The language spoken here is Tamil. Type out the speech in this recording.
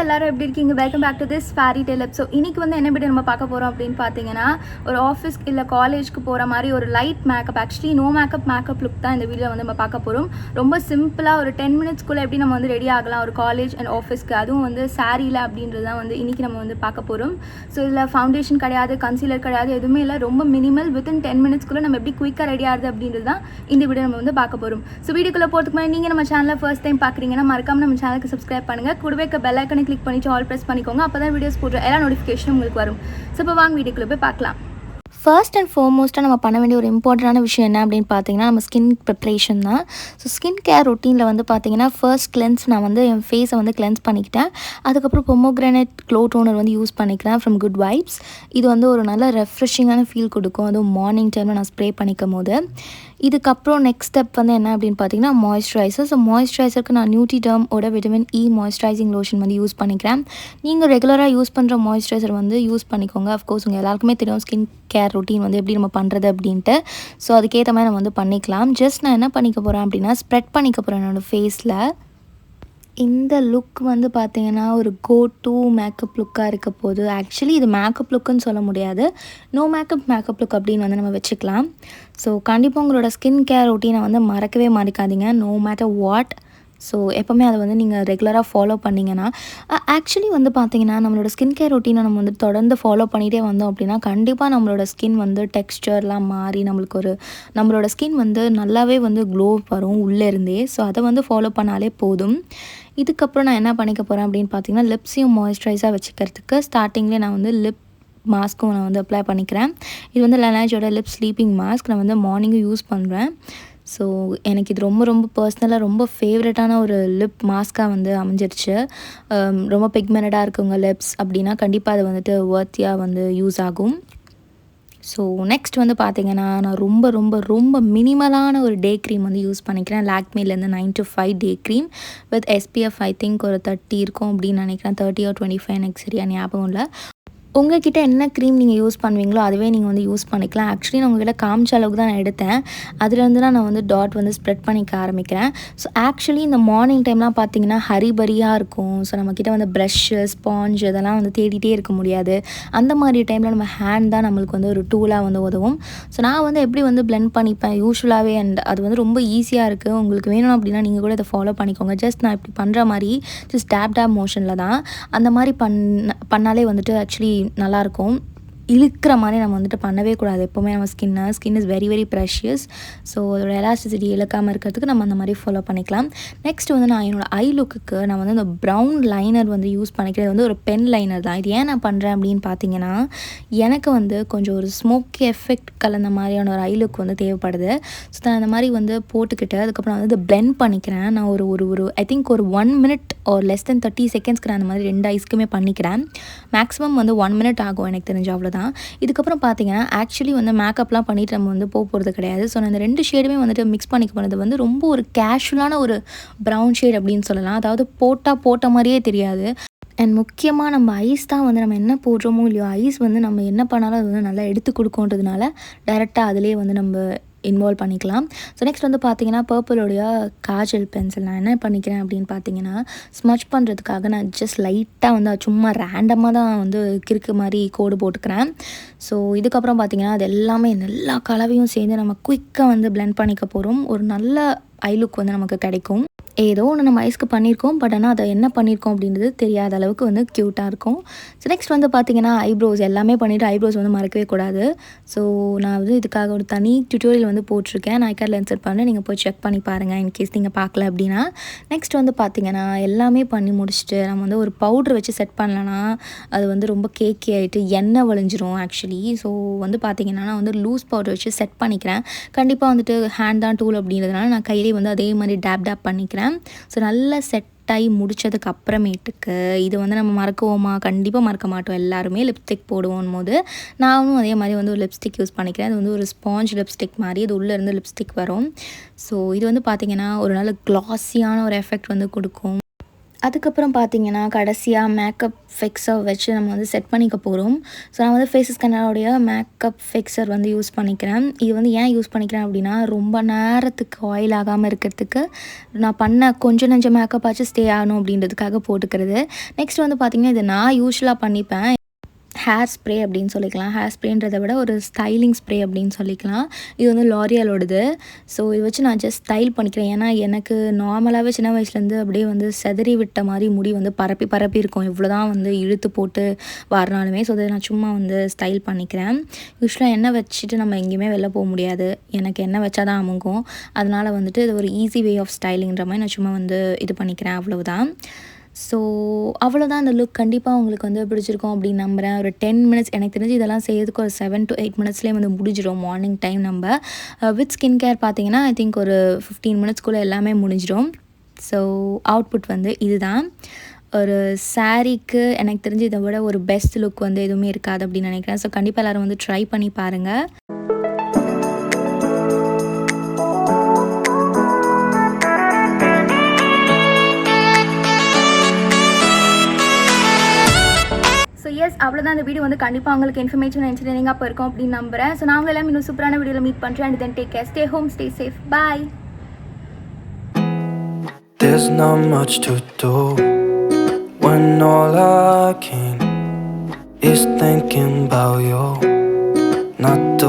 எல்லாரும் எப்படி இருக்கீங்க? Welcome back to this fairy tale so இன்றைக்கி வந்து என்ன வீடியோ நம்ம பார்க்க போகிறோம் அப்படின்னு பார்த்தீங்கன்னா, ஒரு ஆஃபீஸ் இல்லை காலேஜ்க்கு போகிற மாதிரி ஒரு light makeup, actually no makeup look தான் இந்த வீடியோ வந்து நம்ம பார்க்க போகிறோம். ரொம்ப சிம்பிளாக ஒரு 10 மினிட்ஸ்க்குள்ளே எப்படி நம்ம வந்து ரெடி ஆகலாம் ஒரு காலேஜ் அண்ட் ஆஃபீஸ்க்கு, அதுவும் வந்து சாரியில் அப்படின்றது தான் வந்து இன்றைக்கி நம்ம வந்து பார்க்க போகிறோம். ஸோ இதில் ஃபவுண்டேஷன் கிடையாது, கன்சீலர் கிடையாது, எதுவுமே இல்லை. ரொம்ப மினிமல், வித்தின் 10 மினிட்ஸ்க்குள்ளே நம்ம எப்படி குயிக்காக ரெடி ஆகுது அப்படின்றது தான் இந்த வீடியோ நம்ம வந்து பார்க்க போகிறோம். ஸோ வீடியோக்குள்ளே போகிறதுக்கு முன்னாடி நீங்கள் நம்ம சேனலில் ஃபர்ஸ்ட் டைம் பார்க்குறீங்கன்னா மறக்காம நம்ம சேனலுக்கு சப்ஸ்கிரைப் பண்ணுங்கள். கூடவே பெல் ஐக்கனை கிளிக் பண்ணிட்டு ஆல் ப்ரெஸ் பண்ணிக்கோங்க. அப்போ தான் வீடியோஸ் போடுற எல்லா நோட்டிஃபிகேஷனும் உங்களுக்கு வரும். ஸோ இப்போ வாங்க வீடியோக்குள்ளே போய் பார்க்கலாம். ஃபர்ஸ்ட் அண்ட் ஃபார்மோஸ்ட்டாக நம்ம பண்ண வேண்டிய ஒரு இம்பார்ட்டண்டான விஷயம் என்ன அப்படின்னு பார்த்தீங்கன்னா, நம்ம ஸ்கின் ப்ரிப்ரேஷன் தான். ஸோ ஸ்கின் கேர் ரொட்டீனில் வந்து பார்த்தீங்கன்னா, ஃபர்ஸ்ட் கிளென்ஸ் நான் வந்து என் ஃபேஸை வந்து கிளென்ஸ் பண்ணிக்கிட்டேன். அதுக்கப்புறம் பொமோகிரானேட் க்ளோ டோனர் வந்து யூஸ் பண்ணிக்கிறேன் ஃப்ரம் குட் வைப்ஸ். இது வந்து ஒரு நல்ல ரெஃப்ரெஷிங்கான ஃபீல் கொடுக்கும், அதுவும் மார்னிங் டைமில் நான் ஸ்ப்ரே பண்ணிக்கும் போது. இதுக்கப்புறம் நெக்ஸ்ட் ஸ்டெப் வந்து என்ன அப்படின்னு பார்த்தீங்கன்னா, மாய்ஸ்சரைசர். ஸோ மாய்ஸ்சரைசருக்கு நான் நியூட்ரிடர்மோட விட்டமின் இ மாய்ஸ்சரைசிங் லோஷன் வந்து யூஸ் பண்ணிக்கிறேன். நீங்கள் ரெகுலராக யூஸ் பண்ணுற மாய்ஸ்சரைசர் வந்து யூஸ் பண்ணிக்கோங்க. அஃப்கோர்ஸ் உங்கள் எல்லாருக்குமே தெரியும் ஸ்கின் கேர் ரொட்டீன் வந்து எப்படி நம்ம பண்ணுறது அப்படின்ட்டு. ஸோ அதுக்கேற்ற மாதிரி நம்ம வந்து பண்ணிக்கலாம். ஜஸ்ட் நான் என்ன பண்ணிக்க போகிறேன் அப்படின்னா, ஸ்ப்ரெட் பண்ணிக்க போகிறேன் என்னோடய ஃபேஸில். இந்த லுக் வந்து பார்த்திங்கன்னா ஒரு கோ டு மேக்கப் லுக்காக இருக்க போது. ஆக்சுவலி இது மேக்கப் லுக்குன்னு சொல்ல முடியாது, நோ மேக்கப் லுக் அப்படின்னு வந்து நம்ம வச்சுக்கலாம். ஸோ கண்டிப்பாக உங்களோட ஸ்கின் கேர் ரொட்டீனை வந்து மறக்கவே மறக்காதீங்க, நோ மேட்டர் வாட். ஸோ எப்போவுமே அதை வந்து நீங்கள் ரெகுலராக ஃபாலோ பண்ணிங்கன்னா, ஆக்சுவலி வந்து பார்த்திங்கன்னா நம்மளோட ஸ்கின் கேர் ரொட்டீனை நம்ம வந்து தொடர்ந்து ஃபாலோ பண்ணிகிட்டே வந்தோம் அப்படின்னா, கண்டிப்பாக நம்மளோட ஸ்கின் வந்து டெக்ஸ்டர்லாம் மாறி நம்மளோட ஸ்கின் வந்து நல்லாவே வந்து க்ளோ வரும் உள்ளேருந்தே. ஸோ அதை வந்து ஃபாலோ பண்ணாலே போதும். இதுக்கப்புறம் நான் என்ன பண்ணிக்க போகிறேன் அப்படின்னு பார்த்தீங்கன்னா, லிப்ஸையும் மாய்ஸ்சரைஸாக வச்சுக்கிறதுக்கு ஸ்டார்டிங்லேயே நான் வந்து லிப் மாஸ்க்கும் நான் வந்து அப்ளை பண்ணிக்கிறேன். இது வந்து லனேஜோட லிப் ஸ்லீப்பிங் மாஸ்க். நான் வந்து மார்னிங்கும் யூஸ் பண்ணுறேன். ஸோ எனக்கு இது ரொம்ப பர்சனலாக ரொம்ப ஃபேவரட்டான ஒரு லிப் மாஸ்க்காக வந்து அமைஞ்சிருச்சு. ரொம்ப பிக்மெண்டடாக இருக்குங்க லிப்ஸ் அப்படின்னா கண்டிப்பாக அது வந்துட்டு வர்த்தியாக வந்து யூஸ் ஆகும். ஸோ நெக்ஸ்ட் வந்து பார்த்திங்கன்னா, நான் ரொம்ப மினிமலான ஒரு டே க்ரீம் வந்து யூஸ் பண்ணிக்கிறேன். லாக்மேலேருந்து 9 to 5 day cream with SPF I think ஒரு 30 இருக்கும் அப்படின்னு நினைக்கிறேன். 30 or 25 எனக்கு சரியாக ஞாபகம் இல்லை. உங்கள்கிட்ட என்ன க்ரீம் நீங்கள் யூஸ் பண்ணுவீங்களோ அதுவே நீங்கள் வந்து யூஸ் பண்ணிக்கலாம். ஆக்சுவலி நான் உங்கள்கிட்ட காமிச்ச அளவுக்கு தான் நான் எடுத்தேன். அதுலேருந்து தான் நான் வந்து டாட் வந்து ஸ்ப்ரெட் பண்ணிக்க ஆரம்பிக்கிறேன். ஸோ ஆக்சுவலி இந்த மார்னிங் டைம்லாம் பார்த்தீங்கன்னா ஹரிபரியாக இருக்கும். ஸோ நம்மக்கிட்ட வந்து ப்ரஷ்ஷு, ஸ்பாஞ்ச் இதெல்லாம் வந்து தேடிட்டே இருக்க முடியாது. அந்த மாதிரி டைமில் நம்ம ஹேண்ட் தான் நம்மளுக்கு வந்து ஒரு டூலாக வந்து உதவும். ஸோ நான் வந்து எப்படி வந்து பிளெண்ட் பண்ணிப்பேன் யூஸ்வலாகவே, அண்ட் அது வந்து ரொம்ப ஈஸியாக இருக்குது. உங்களுக்கு வேணும் அப்படின்னா நீங்கள் கூட இதை ஃபாலோ பண்ணிக்கோங்க. ஜஸ்ட் நான் இப்படி பண்ணுற மாதிரி ஜஸ்ட் டேப் மோஷனில் தான் அந்த மாதிரி பண்ணாலே வந்துட்டு ஆக்சுவலி நல்லாயிருக்கும். இழுக்கிற மாதிரி நம்ம வந்துட்டு பண்ணவே கூடாது. எப்போவுமே நம்ம skin is very precious. So அதோட எலாஸ்டிசிட்டி இழக்காமல் இருக்கிறதுக்கு நம்ம அந்த மாதிரி ஃபாலோ பண்ணிக்கலாம். நெக்ஸ்ட் வந்து நான் என்னோடய ஐ லுக்குக்கு நான் வந்து இந்த ப்ரௌன் லைனர் வந்து யூஸ் பண்ணிக்கிறது வந்து ஒரு பென் லைனர் தான். இது ஏன் நான் பண்ணுறேன் அப்படின்னு பார்த்தீங்கன்னா, எனக்கு வந்து கொஞ்சம் ஒரு ஸ்மோக்கி எஃபெக்ட் கலந்த மாதிரியான ஒரு ஐ லுக் வந்து தேவைப்படுது. ஸோ நான் அந்த மாதிரி வந்து போட்டுக்கிட்டு அதுக்கப்புறம் வந்து இதை பிளெண்ட் பண்ணிக்கிறேன். நான் ஒரு ஐ திங்க் ஒரு 1 minute ஒரு லெஸ் தென் 30 செகண்ட்ஸ்க்கு நான் அந்த மாதிரி 2 ஐஸ்க்குமே பண்ணிக்கிறேன். மேக்ஸிமம் வந்து 1 minute ஆகும் எனக்கு தெரிஞ்ச அவ்வளோதான். இதுக்கப்புறம் பார்த்தீங்கன்னா ஆக்சுவலி வந்து மேக்கப்லாம் பண்ணிவிட்டு நம்ம வந்து போகிறது கிடையாது. ஸோ நான் இந்த 2 ஷேடுமே வந்துட்டு மிக்ஸ் பண்ணிக்க போனது வந்து ரொம்ப ஒரு கேஷுவலான ஒரு ப்ரௌன் ஷேட் அப்படின்னு சொல்லலாம். அதாவது போட்ட மாதிரியே தெரியாது. அண்ட் முக்கியமாக நம்ம ஐஸ் தான் வந்து நம்ம என்ன போடுறோமோ இல்லையோ, ஐஸ் வந்து நம்ம என்ன பண்ணாலும் அது வந்து நல்லா எடுத்து கொடுக்குன்றதுனால டைரெக்டாக அதிலே வந்து நம்ம இன்வால்வ் பண்ணிக்கலாம். ஸோ நெக்ஸ்ட் வந்து பார்த்திங்கன்னா பர்பிளோடைய காஜல் பென்சில் நான் என்ன பண்ணிக்கிறேன் அப்படின்னு பார்த்தீங்கன்னா, ஸ்மச் பண்ணுறதுக்காக நான் ஜஸ்ட் லைட்டாக வந்து சும்மா ரேண்டமாக தான் வந்து கிறுக்கு மாதிரி கோடு போட்டுக்கிறேன். ஸோ இதுக்கப்புறம் பார்த்திங்கன்னா அது எல்லாமே எல்லா கலவையும் சேர்ந்து நம்ம குயிக்காக வந்து பிளெண்ட் பண்ணிக்க போகிறோம். ஒரு நல்ல ஐ லுக் வந்து நமக்கு கிடைக்கும். ஏதோ ஒன்று நம்ம ஐஸ்க்கு பண்ணியிருக்கோம், பட் ஆனால் அதை என்ன பண்ணியிருக்கோம் அப்படின்றது தெரியாத அளவுக்கு வந்து க்யூட்டாக இருக்கும். ஸோ நெக்ஸ்ட் வந்து பார்த்திங்கன்னா ஐப்ரோஸ் எல்லாமே பண்ணிவிட்டு ஐப்ரோஸ் வந்து மறக்கவே கூடாது. ஸோ நான் வந்து இதுக்காக ஒரு தனி டியூட்டோரியல் வந்து போட்டிருக்கேன். நான் ஐகார்டில் இன்சர்ட் பண்ணி நீங்கள் போய் செக் பண்ணி பாருங்கள் இன்கேஸ் நீங்கள் பார்க்கல அப்படின்னா. நெக்ஸ்ட் வந்து பார்த்திங்கன்னா எல்லாமே பண்ணி முடிச்சுட்டு நம்ம வந்து ஒரு பவுட்ரு வச்சு செட் பண்ணலன்னா அது வந்து ரொம்ப கேக்கி ஆகிட்டு எண்ணெய் வழிஞ்சிரும் ஆக்சுவலி. ஸோ வந்து பார்த்திங்கன்னா நான் வந்து லூஸ் பவுடர் வச்சு செட் பண்ணிக்கிறேன். கண்டிப்பாக வந்துட்டு ஹேண்ட் தான் டூல் அப்படின்றதுனால நான் கையிலே வந்து அதே மாதிரி டேப் பண்ணிக்கிறேன். ஸோ நல்லா செட் ஆகி முடித்ததுக்கு அப்புறமேட்டுக்கு இது வந்து நம்ம மறக்குவோமா? கண்டிப்பாக மறக்க மாட்டோம். எல்லாருமே லிப்ஸ்டிக் போடுவோம் போது நானும் அதே மாதிரி வந்து ஒரு லிப்ஸ்டிக் யூஸ் பண்ணிக்கிறேன். அது வந்து ஒரு ஸ்பாஞ்ச் லிப்ஸ்டிக் மாதிரி, இது உள்ளேருந்து லிப்ஸ்டிக் வரும். ஸோ இது வந்து பார்த்திங்கன்னா ஒரு நல்ல க்ளாஸியான ஒரு எஃபெக்ட் வந்து கொடுக்கும். அதுக்கப்புறம் பார்த்தீங்கன்னா, கடைசியா மேக்கப் ஃபிக்ஸர் வச்சு நம்ம வந்து செட் பண்ணிக்க போறோம். ஸோ நான் வந்து ஃபேஸஸ் கனடாவுடைய மேக்கப் ஃபிக்ஸர் வந்து யூஸ் பண்ணிக்கிறேன். இது வந்து ஏன் யூஸ் பண்ணிக்கிறேன் அப்படின்னா, ரொம்ப நேரத்துக்கு ஆயில் ஆகாம இருக்கிறதுக்கு, நான் பண்ண கொஞ்சம் நெஞ்ச மேக்கப் ஆச்சும் ஸ்டே ஆகணும் அப்படின்றதுக்காக போட்டுக்கிறது. நெக்ஸ்ட் வந்து பார்த்திங்கன்னா, இதை நான் யூஸ்வலாக பண்ணிப்பேன். ஹேர் ஸ்ப்ரே அப்படின்னு சொல்லிக்கலாம். ஹேர் ஸ்ப்ரேன்றதை விட ஒரு ஸ்டைலிங் ஸ்ப்ரே அப்படின்னு சொல்லிக்கலாம். இது வந்து லாரியலோடது. ஸோ இதை வச்சு நான் ஜஸ்ட் ஸ்டைல் பண்ணிக்கிறேன். ஏன்னா எனக்கு நார்மலாகவே சின்ன வயசுலேருந்து அப்படியே வந்து செதறி விட்ட மாதிரி முடி வந்து பரப்பி பரப்பி இருக்கும், இவ்வளோ தான் வந்து இழுத்து போட்டு வரனாலுமே. ஸோ அதை நான் சும்மா வந்து ஸ்டைல் பண்ணிக்கிறேன். யூஸ்வலாக எண்ணெய் வச்சுட்டு நம்ம எங்கேயுமே வெளில போக முடியாது. எனக்கு எண்ணெய் வச்சா தான் அமுங்கும். அதனால் வந்துட்டு இது ஒரு ஈஸி வே ஆஃப் ஸ்டைலிங்கிற மாதிரி நான் சும்மா வந்து இது பண்ணிக்கிறேன், அவ்வளவுதான். ஸோ அவ்வளோதான். அந்த லுக் கண்டிப்பாக உங்களுக்கு வந்து பிடிச்சிருக்கும் அப்படின்னு நம்புகிறேன். ஒரு 10 மினிட்ஸ், எனக்கு தெரிஞ்சு இதெல்லாம் செய்யறதுக்கு ஒரு 7 to 8 மினிட்ஸ்லேயே வந்து முடிஞ்சிடும் மார்னிங் டைம். நம்ம வித் ஸ்கின் கேர் பார்த்தீங்கன்னா ஐ திங்க் ஒரு 15 மினிட்ஸ்க்குள்ளே எல்லாமே முடிஞ்சிடும். ஸோ அவுட்புட் வந்து இதுதான். ஒரு சாரீக்கு எனக்கு தெரிஞ்சு இதை விட ஒரு பெஸ்ட் லுக் வந்து எதுவுமே இருக்காது அப்படின்னு நினைக்கிறேன். ஸோ கண்டிப்பாக எல்லோரும் வந்து ட்ரை பண்ணி பாருங்கள். எஸ், அவ்வளோதான். இந்த வீடியோ வந்து கண்டிப்பாக உங்களுக்கு இன்ஃபர்மேஷன் என்டர்டெய்னிங்காக இப்போ இருக்கும் அப்படின்னு நம்புகிறேன். ஸோ நாங்கள் எல்லாம் இன்னும் சூப்பரான வீடியோவில் மீட் பண்ணுறேன். And then take care, stay home, stay safe, bye. There's not much to do when all I can is thinking about you. Not to